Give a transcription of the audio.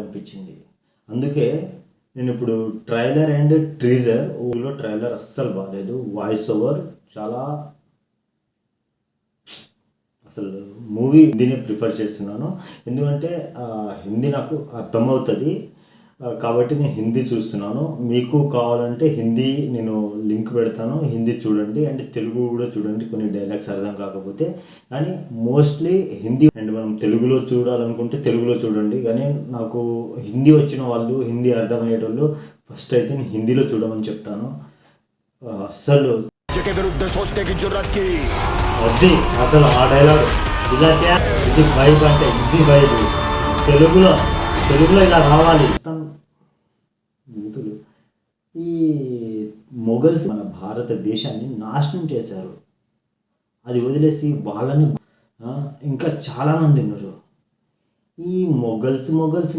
అనిపించింది. అందుకే నేను ఇప్పుడు ట్రైలర్ అండ్ టీజర్ ఊళ్ళో ట్రైలర్ అస్సలు బాగాలేదు. వాయిస్ ఓవర్ చాలా అసలు మూవీ హిందీనే ప్రిఫర్ చేస్తున్నాను. ఎందుకంటే హిందీ నాకు అర్థమవుతుంది కాబట్టి నేను హిందీ చూస్తున్నాను. మీకు కావాలంటే హిందీ నేను లింక్ పెడతాను, హిందీ చూడండి. అండ్ తెలుగు కూడా చూడండి, కొన్ని డైలాగ్స్ అర్థం కాకపోతే. కానీ మోస్ట్లీ హిందీ అండ్ మనం తెలుగులో చూడాలనుకుంటే తెలుగులో చూడండి. కానీ నాకు హిందీ వచ్చిన వాళ్ళు, హిందీ అర్థమయ్యేటోళ్ళు ఫస్ట్ అయితే నేను హిందీలో చూడమని చెప్తాను. అస్సలు అది అసలు ఆ డైలాగ్ ఇలా చేయాలి, ఇది వైబ్ అంటే ఇది వైబ్. తెలుగులో ఇలా రావాలి. యూతులు ఈ మొఘల్స్ మన భారతదేశాన్ని నాశనం చేశారు. అది వదిలేసి వాళ్ళని ఇంకా చాలామంది ఉన్నారు. ఈ మొఘల్స్